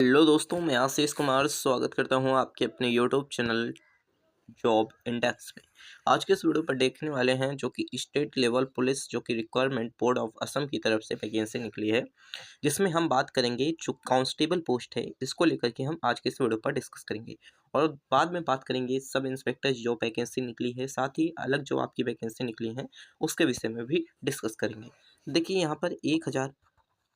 Hello दोस्तों, मैं आशीष कुमार स्वागत करता हूं आपके अपने यूट्यूब चैनल जॉब इंडेक्स में। आज के इस वीडियो पर देखने वाले हैं जो कि स्टेट लेवल पुलिस जो कि रिक्वायरमेंट बोर्ड ऑफ असम की तरफ से वैकेंसी निकली है, जिसमें हम बात करेंगे जो कांस्टेबल पोस्ट है इसको लेकर के हम आज के इस वीडियो पर डिस्कस करेंगे। और बाद में बात करेंगे सब इंस्पेक्टर जो वैकेंसी निकली है, साथ ही अलग जो आपकी वैकेंसी निकली है उसके विषय में भी डिस्कस करेंगे। देखिए यहाँ पर 1000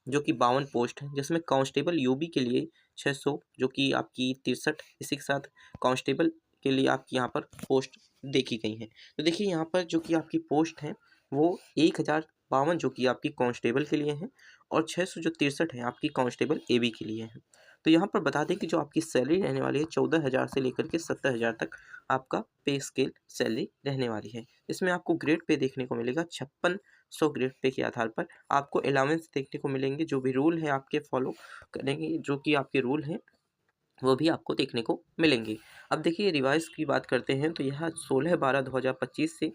जो कि 52 पोस्ट हैं, जिसमें कांस्टेबल यूबी के लिए 600 जो कि आपकी 63, इसी के साथ कांस्टेबल के लिए आपकी यहाँ पर पोस्ट देखी गई हैं। तो देखिए यहाँ पर जो कि आपकी पोस्ट हैं वो 1052 जो कि आपकी कांस्टेबल के लिए हैं और 600 जो 63 है आपकी कांस्टेबल एबी के लिए हैं। तो यहाँ पर बता दें कि जो आपकी सैलरी रहने वाली है 14,000 से लेकर के 70,000 तक आपका पे स्केल सैलरी रहने वाली है। इसमें आपको ग्रेड पे देखने को मिलेगा 5600 ग्रेड पे के आधार पर आपको अलाउंस देखने को मिलेंगे। जो भी रूल है आपके फॉलो करेंगे, जो कि आपके रूल हैं वो भी आपको देखने को मिलेंगे। अब देखिए रिवाइज़ की बात करते हैं तो यह 16/12/2025 से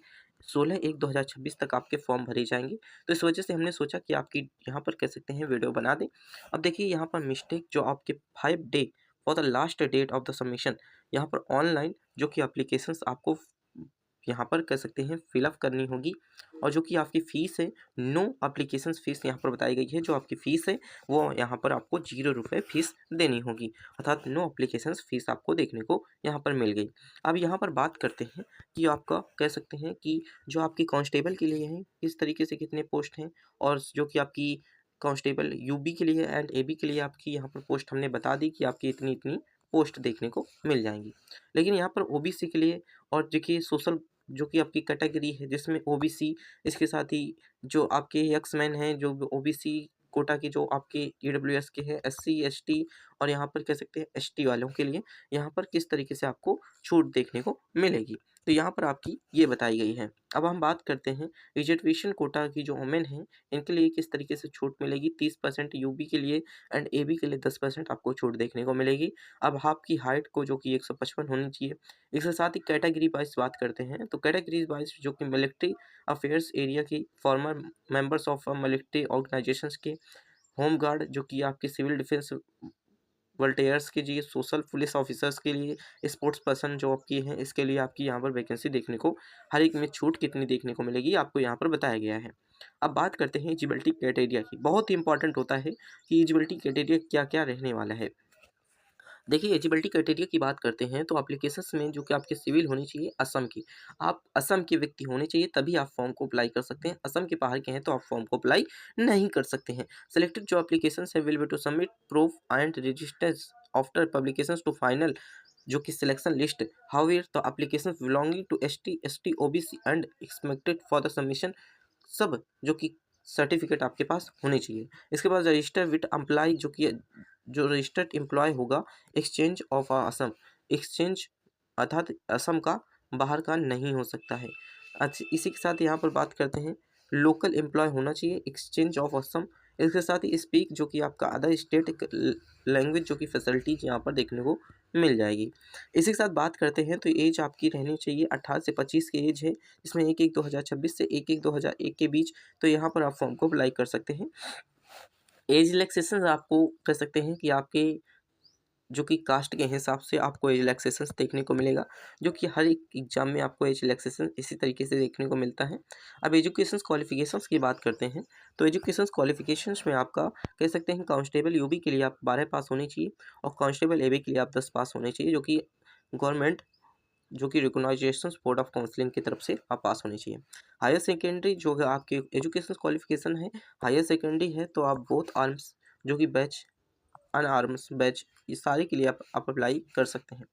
16/1/2026 तक आपके फॉर्म भरे जाएँगे। तो इस वजह से हमने सोचा कि आपकी यहाँ पर कह सकते हैं वीडियो बना दें। अब देखिए यहाँ पर मिस्टेक जो आपके 5 day for the last date of the submission, यहाँ पर ऑनलाइन जो कि एप्लीकेशंस आपको यहाँ पर कह सकते हैं फिलअप करनी होगी। और जो कि आपकी फ़ीस है, नो एप्लीकेशन फ़ीस यहाँ पर बताई गई है। जो आपकी फ़ीस है वो यहाँ पर आपको ₹0 फ़ीस देनी होगी, अर्थात नो एप्लीकेशन फ़ीस आपको देखने को यहाँ पर मिल गई। अब यहाँ पर बात करते हैं कि आपका कह सकते हैं कि जो आपकी कांस्टेबल के लिए है किस तरीके से कितने पोस्ट हैं, और जो कि आपकी कांस्टेबल यूबी के लिए एंड एबी के लिए आपकी यहाँ पर पोस्ट हमने बता दी कि आपकी इतनी इतनी पोस्ट देखने को मिल जाएंगी। लेकिन यहाँ पर ओबीसी के लिए और देखिए सोशल जो कि आपकी कैटेगरी है जिसमें ओबीसी, इसके साथ ही जो आपके एक्समैन हैं जो ओबीसी कोटा के जो आपके ईडब्ल्यूएस के हैं, एससी एसटी और यहाँ पर कह सकते हैं एसटी वालों के लिए यहाँ पर किस तरीके से आपको छूट देखने को मिलेगी, तो यहाँ पर आपकी ये बताई गई है। अब हम बात करते हैं रिजर्वेशन कोटा की जो वुमेन हैं इनके लिए किस तरीके से छूट मिलेगी। 30% यूबी के लिए एंड एबी के लिए 10% आपको छूट देखने को मिलेगी। अब आपकी हाइट को जो कि 155 होनी चाहिए। इसके साथ ही कैटेगरी वाइज बात करते हैं तो कैटेगरी वाइज जो कि मिलिट्री अफेयर्स एरिया की farmer members of military organisations के, होम गार्ड जो कि आपके सिविल डिफेंस वॉलंटियर्स के लिए, सोशल पुलिस ऑफिसर्स के लिए, स्पोर्ट्स पर्सन जो आपकी हैं इसके लिए आपकी यहाँ पर वैकेंसी देखने को हर एक में छूट कितनी देखने को मिलेगी आपको यहाँ पर बताया गया है। अब बात करते हैं एलिजिबिलिटी क्राइटेरिया की। बहुत ही इंपॉर्टेंट होता है कि एलिजिबिलिटी क्राइटेरिया क्या क्या रहने वाला है। देखिए एलिजिबिलिटी क्राइटेरिया की बात करते हैं तो एप्लीकेशंस में जो कि आपके सिविल होनी चाहिए असम की, आप असम के व्यक्ति होने चाहिए तभी आप फॉर्म को अप्लाई कर सकते हैं। असम के बाहर के हैं तो आप फॉर्म को अप्लाई नहीं कर सकते हैं। सिलेक्टेड जो एप्लीकेशंस है will be to submit proof and registers after publications to final जो कि selection list. However the applications belonging to ST ST OBC and expected for the submission, सब जो कि सर्टिफिकेट आपके पास होने चाहिए। इसके बाद रजिस्टर विद एम्प्लॉय जो कि जो रजिस्टर्ड एम्प्लॉय होगा एक्सचेंज ऑफ असम, एक्सचेंज अर्थात असम का बाहर का नहीं हो सकता है। अच्छा इसी के साथ यहाँ पर बात करते हैं लोकल एम्प्लॉय होना चाहिए एक्सचेंज ऑफ असम। इसके साथ ही स्पीक जो कि आपका अदर स्टेट लैंग्वेज जो कि फैसिलिटीज यहाँ पर देखने को मिल जाएगी। इसी के साथ बात करते हैं तो एज आपकी रहनी चाहिए 18 से 25 की एज है, इसमें 1/1/2026 से 1/1/2001 के बीच। तो यहाँ पर आप फॉर्म को अप्लाई कर सकते हैं। एज रिलैक्सेशन आपको कह सकते हैं कि आपके जो कि कास्ट के हिसाब से आपको एज रिलैक्सेशन देखने को मिलेगा, जो कि हर एक एग्जाम में आपको एज रिलैक्सेशन इसी तरीके से देखने को मिलता है। अब एजुकेशन क्वालिफिकेशंस की बात करते हैं तो एजुकेशन क्वालिफिकेशंस में आपका कह सकते हैं कांस्टेबल यूबी के लिए आप 12 पास होने चाहिए और कांस्टेबल एबी के लिए आप 10 पास होने चाहिए, जो कि गवर्नमेंट जो कि रिकॉग्नाइजेशन बोर्ड ऑफ काउंसलिंग की तरफ से आप पास होनी चाहिए। हायर सेकेंडरी जो है आपके एजुकेशन क्वालिफिकेशन है, हायर सेकेंडरी है तो आप बोथ आर्म्स जो कि बैच अनआर्म्स बैच ये सारे के लिए आप अप्लाई कर सकते हैं।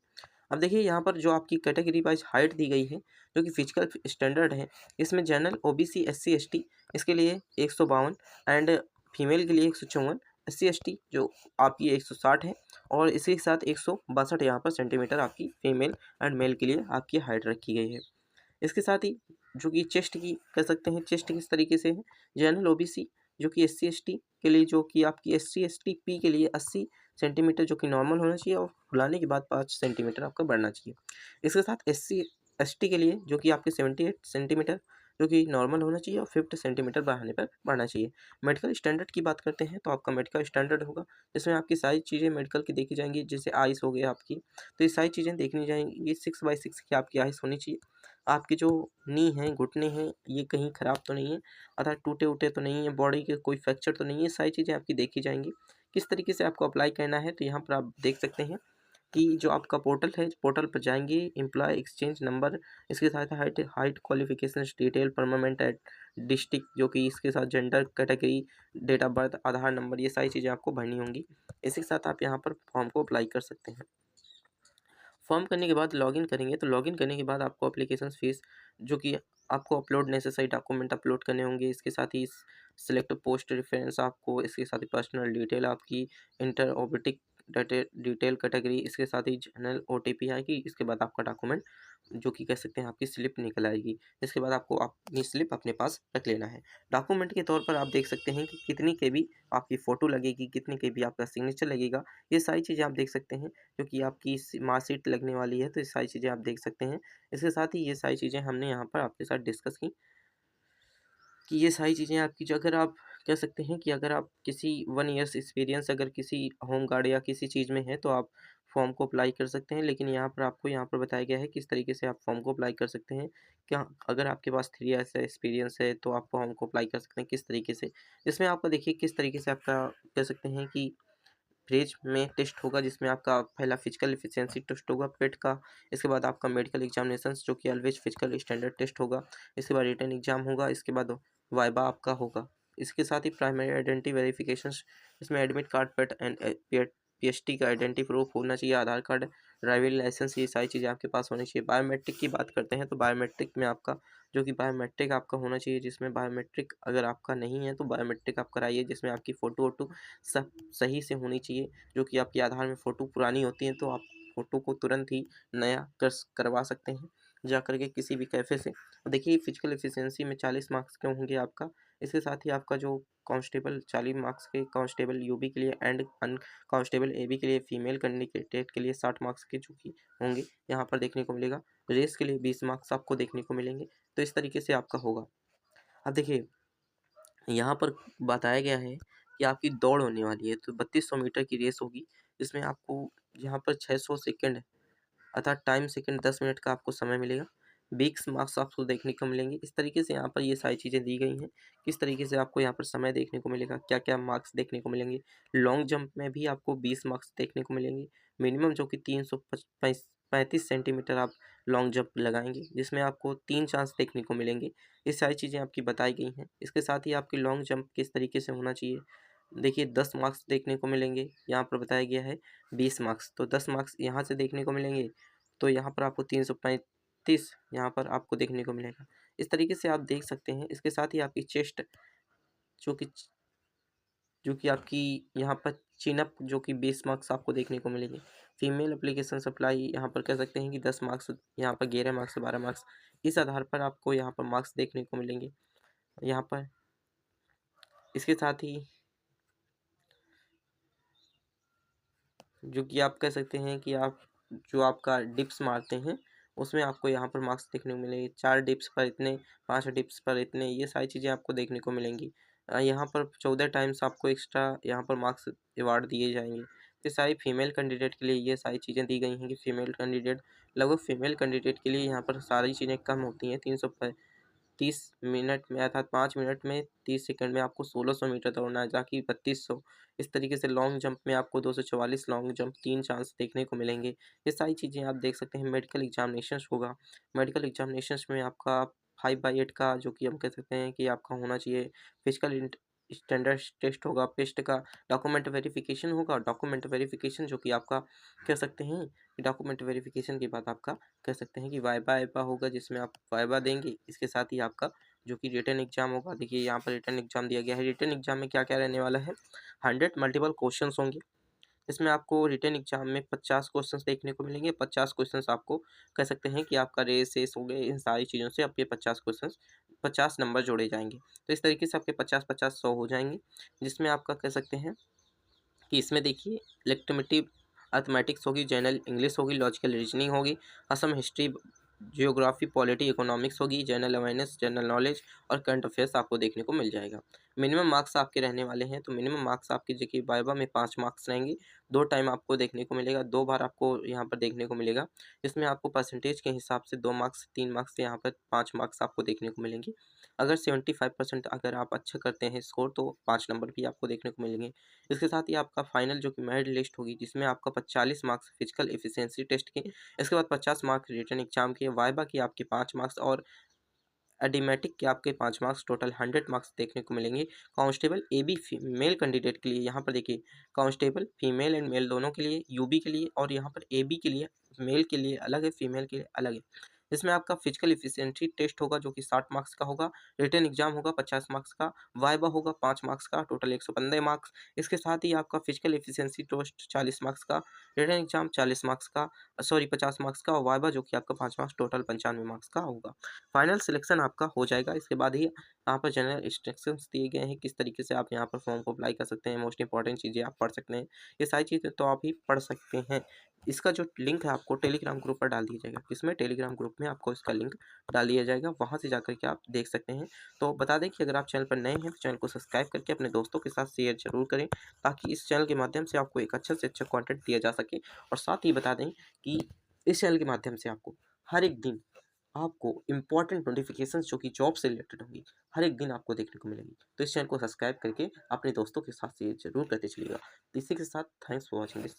अब देखिए यहाँ पर जो आपकी कैटेगरी वाइज हाइट दी गई है जो कि फिजिकल स्टैंडर्ड है, इसमें जनरल ओबीसी एससी एसटी इसके लिए 152 एंड फीमेल के लिए 154, एससी एसटी जो आपकी 160 है और इसी के साथ 162 यहाँ पर सेंटीमीटर आपकी फीमेल एंड मेल के लिए आपकी हाइट रखी गई है। इसके साथ ही जो कि चेस्ट की कह सकते हैं चेस्ट किस तरीके से है, जनरल ओबीसी जो कि एससी एसटी के लिए जो कि आपकी एससी एसटी पी के लिए 80 सेंटीमीटर जो कि नॉर्मल होना चाहिए और फुलाने के बाद 5 सेंटीमीटर आपका बढ़ना चाहिए। इसके साथ एससी एसटी के लिए जो कि आपके 78 सेंटीमीटर जो कि नॉर्मल होना चाहिए और 50 सेंटीमीटर बढ़ाने पर बढ़ना चाहिए। मेडिकल स्टैंडर्ड की बात करते हैं तो आपका मेडिकल स्टैंडर्ड होगा, जिसमें आपकी सारी चीज़ें मेडिकल की देखी जाएंगी, जैसे आइस हो गई आपकी, तो ये सारी चीज़ें देखनी जाएंगी। 6x6 की आपकी आइस होनी चाहिए। आपकी जो नी है, घुटने हैं, ये कहीं ख़राब तो नहीं है, अर्थात टूटे उटे तो नहीं है, बॉडी के कोई फ्रैक्चर तो नहीं है, सारी चीज़ें आपकी देखी जाएंगी। किस तरीके से आपको अप्लाई करना है, तो यहाँ पर आप देख सकते हैं कि जो आपका पोर्टल है, पोर्टल पर जाएंगे, एम्प्लॉय एक्सचेंज नंबर, इसके साथ height height qualification detail, permanent at district, जो कि इसके साथ gender category, date of birth, Aadhaar number, ये सारी चीज़ें आपको भरनी होंगी। इसी के साथ आप यहाँ पर फॉर्म को अप्लाई कर सकते हैं। फॉर्म करने के बाद लॉगिन करेंगे, तो लॉगिन करने के बाद आपको एप्लीकेशन फ़ीस, जो कि आपको अपलोड नेसेसरी डॉक्यूमेंट अपलोड करने होंगे, इसके साथ ही सिलेक्ट पोस्ट रेफरेंस आपको, इसके साथ ही पर्सनल डिटेल आपकी, इंटरओबिटिक डिटेल कैटेगरी, इसके साथ ही जनरल ओटीपी आएगी। इसके बाद आपका डॉक्यूमेंट, जो कि कह सकते हैं आपकी स्लिप निकल आएगी। इसके बाद आपको अपनी स्लिप अपने पास रख लेना है। डॉक्यूमेंट के तौर पर आप देख सकते हैं कि कितनी केबी आपकी फ़ोटो लगेगी, कितनी केबी आपका सिग्नेचर लगेगा, ये सारी चीज़ें आप देख सकते हैं। क्योंकि आपकी मार्कशीट लगने वाली है, तो ये सारी चीज़ें आप देख सकते हैं। इसके साथ ही ये सारी चीज़ें हमने यहाँ पर आपके साथ डिस्कस की कि ये सारी चीज़ें आपकी, जो अगर आप कह सकते हैं कि अगर आप किसी 1 ईयर्स एक्सपीरियंस अगर किसी होमगार्ड या किसी चीज़ में है, तो आप फॉर्म को अप्लाई कर सकते हैं। लेकिन यहाँ पर आपको यहाँ पर बताया गया है किस तरीके से आप फॉर्म को अप्लाई कर सकते हैं। क्या अगर आपके पास 3 ईयर्स का एक्सपीरियंस है, तो आप फॉर्म को अप्लाई कर सकते हैं किस तरीके से। इसमें आपको देखिए किस तरीके से आपका कह सकते हैं कि फ्रिज में टेस्ट होगा, जिसमें आपका पहला फिजिकल एफिशिएंसी टेस्ट होगा पेट का। इसके बाद आपका मेडिकल एग्जामिनेशंस, जो कि ऑलवेज फिजिकल स्टैंडर्ड टेस्ट होगा। इसके बाद रिटन एग्जाम होगा। इसके बाद वाइवा आपका होगा। इसके साथ ही प्राइमरी आइडेंटिटी वेरिफिकेशंस, इसमें admit card, pet and PHT का आइडेंटिटी प्रूफ होना चाहिए, आधार कार्ड, ड्राइविंग लाइसेंस, ये सारी चीज़ें आपके पास होनी चाहिए। बायोमेट्रिक की बात करते हैं, तो बायोमेट्रिक में आपका, जो कि बायोमेट्रिक आपका होना चाहिए, जिसमें बायोमेट्रिक अगर आपका नहीं है तो बायोमेट्रिक आप कराइए, जिसमें आपकी फ़ोटो वोटो सब सही से होनी चाहिए। जो कि आपके आधार में फ़ोटो पुरानी होती है, तो आप फ़ोटो को तुरंत ही नया करवा सकते हैं जा कर के किसी भी कैफ़े से। देखिए फिजिकल एफिशिएंसी में 40 मार्क्स के होंगे आपका। इसके साथ ही आपका जो कांस्टेबल 40 मार्क्स के, कांस्टेबल यूबी के लिए एंड अन कांस्टेबल एबी के लिए, फीमेल कैंडिडेट के लिए 60 मार्क्स के जो कि होंगे यहाँ पर देखने को मिलेगा। रेस के लिए 20 मार्क्स आपको देखने को मिलेंगे। तो इस तरीके से आपका होगा। अब देखिए यहाँ पर बताया गया है कि आपकी दौड़ होने वाली है, तो 3200 मीटर की रेस होगी, जिसमें आपको यहाँ पर 600 सेकंड, अर्थात टाइम सेकंड 10 मिनट का आपको समय मिलेगा। 20 मार्क्स आपको देखने को मिलेंगे। इस तरीके से यहाँ पर ये सारी चीज़ें दी गई हैं, किस तरीके से आपको यहाँ पर समय देखने को मिलेगा, क्या-क्या मार्क्स देखने को मिलेंगे। लॉन्ग जंप में भी आपको 20 मार्क्स देखने को मिलेंगे, मिनिमम जो कि 335 सेंटीमीटर आप लॉन्ग जंप लगाएँगे, जिसमें आपको 3 चांस देखने को मिलेंगे। ये सारी चीज़ें आपकी बताई गई हैं। इसके साथ ही आपकी लॉन्ग जंप किस तरीके से होना चाहिए, देखिए 10 मार्क्स देखने को मिलेंगे, यहाँ पर बताया गया है 20 मार्क्स, तो 10 मार्क्स यहाँ से देखने को मिलेंगे, तो यहाँ पर आपको 335 यहाँ पर आपको देखने को मिलेगा। इस तरीके से आप देख सकते हैं। इसके साथ ही आपकी चेस्ट, जो कि आपकी यहाँ पर चिन अप, जो कि 20 मार्क्स आपको देखने को मिलेंगे। फीमेल एप्लीकेशन सप्लाई, यहाँ पर कह सकते हैं कि 10 मार्क्स, यहाँ पर 11 मार्क्स, 12 मार्क्स, इस आधार पर आपको यहाँ पर मार्क्स देखने को मिलेंगे यहाँ पर। इसके साथ ही जो कि आप कह सकते हैं कि आप जो आपका डिप्स मारते हैं, उसमें आपको यहाँ पर मार्क्स देखने को मिलेंगे। 4 डिप्स पर इतने, 5 डिप्स पर इतने, ये सारी चीज़ें आपको देखने को मिलेंगी। यहाँ पर 14 टाइम्स आपको एक्स्ट्रा यहाँ पर मार्क्स अवार्ड दिए जाएंगे। ये सारी फीमेल कैंडिडेट के लिए ये सारी चीज़ें दी गई हैं कि फीमेल कैंडिडेट, लगभग फीमेल कैंडिडेट के लिए यहाँ पर सारी चीज़ें कम होती हैं। 30 मिनट में, अर्थात 5 मिनट में 30 सेकंड में आपको 1600 मीटर दौड़ना है, जाकि 3200। इस तरीके से लॉन्ग जंप में आपको 244 लॉन्ग जंप, 3 चांस देखने को मिलेंगे। ये सारी चीज़ें आप देख सकते हैं। मेडिकल एग्जामिनेशंस होगा। मेडिकल एग्जामिनेशंस में आपका 5/8 का, जो कि हम कह सकते हैं कि आपका होना चाहिए। फिजिकल स्टैंडर्ड टेस्ट होगा, पेस्ट का डॉक्यूमेंट वेरिफिकेशन होगा। डॉक्यूमेंट वेरिफिकेशन जो कि आपका कह सकते हैं कि डॉक्यूमेंट वेरिफिकेशन के बाद आपका कह सकते हैं कि वाइवा होगा, जिसमें आप वाइवा देंगे। इसके साथ ही आपका जो कि रिटन एग्जाम होगा। देखिए यहाँ पर रिटन एग्जाम दिया गया है। रिटन एग्जाम में क्या क्या रहने वाला है, 100 मल्टीपल क्वेश्चन होंगे। इसमें आपको रिटन एग्जाम में 50 क्वेश्चन देखने को मिलेंगे। 50 क्वेश्चन आपको कह सकते हैं कि आपका रेस हो गए, इन सारी चीज़ों से आपके 50 क्वेश्चन, 50 नंबर जोड़े जाएंगे। तो इस तरीके से आपके 50-50 100 हो जाएंगे, जिसमें आपका कह सकते हैं कि इसमें देखिए इलेक्ट्रोमेटिव अर्थमेटिक्स होगी, जनरल इंग्लिश होगी, लॉजिकल रीजनिंग होगी, Assam history geography, polity, economics होगी, जनरल अवेयरनेस, जनरल नॉलेज और करंट अफेयर्स आपको देखने को मिल जाएगा। मिनिमम मार्क्स आपके रहने वाले हैं, तो मिनिमम मार्क्स आपके देखिए वाइवा में 5 मार्क्स रहेंगे। 2 टाइम आपको देखने को मिलेगा, 2 बार आपको यहाँ पर देखने को मिलेगा। इसमें आपको परसेंटेज के हिसाब से 2 मार्क्स, 3 मार्क्स, यहाँ पर 5 मार्क्स आपको देखने को मिलेंगे। अगर 75% अगर आप अच्छा करते हैं स्कोर, तो 5 नंबर भी आपको देखने को मिलेंगे। इसके साथ ही आपका फाइनल जो कि मेरिट लिस्ट होगी, जिसमें आपका 40 मार्क्स फिजिकल एफिशिएंसी टेस्ट के, इसके बाद 50 मार्क्स रिटन एग्जाम के, वाइवा के आपके 5 मार्क्स और एडिमेटिक के आपके 5 मार्क्स, टोटल 100 मार्क्स देखने को मिलेंगे। कांस्टेबल एबी मेल कैंडिडेट के लिए यहाँ पर देखिए, कांस्टेबल फीमेल एंड मेल दोनों के लिए, यूबी के लिए और यहाँ पर एबी के लिए, मेल के लिए अलग है, फीमेल के लिए अलग है। इसमें आपका फिजिकल एफिशिएंसी टेस्ट होगा जो कि 60 मार्क्स का होगा, रिटन एग्जाम होगा 50 मार्क्स का, वाइवा होगा 5 मार्क्स का, टोटल 115 मार्क्स। इसके साथ ही आपका फिजिकल एफिशिएंसी टेस्ट 40 मार्क्स का, रिटन एग्जाम 40 मार्क्स का, सॉरी 50 मार्क्स का, और वाइवा जो कि आपका 5 मार्क्स, टोटल 95 मार्क्स का होगा। फाइनल सिलेक्शन आपका हो जाएगा। इसके बाद ही यहाँ पर जनरल इंस्ट्रक्शंस दिए गए हैं, किस तरीके से आप यहाँ पर फॉर्म को अप्लाई कर सकते हैं, मोस्ट इंपॉर्टेंट चीज़ें आप पढ़ सकते हैं। ये सारी चीज़ें तो आप ही पढ़ सकते हैं। इसका जो लिंक है आपको टेलीग्राम ग्रुप पर डाल दिया जाएगा। इसमें टेलीग्राम ग्रुप में आपको इसका लिंक डाल दिया जाएगा, वहाँ से जाकर के आप देख सकते हैं। तो बता दें कि अगर आप चैनल पर नए हैं तो चैनल को सब्सक्राइब करके अपने दोस्तों के साथ शेयर जरूर करें, ताकि इस चैनल के माध्यम से आपको एक अच्छा से अच्छा कंटेंट दिया जा सके। और साथ ही बता दें कि इस चैनल के माध्यम से आपको हर एक दिन आपको इम्पोर्टेंट नोटिफिकेशंस जो कि जॉब से रिलेटेड होंगी, हर एक दिन आपको देखने को मिलेंगी। तो इस चैनल को सब्सक्राइब करके अपने दोस्तों के साथ शेयर जरूर करते चलिएगा। तो इसी के साथ थैंक्स फॉर वॉचिंग दिस।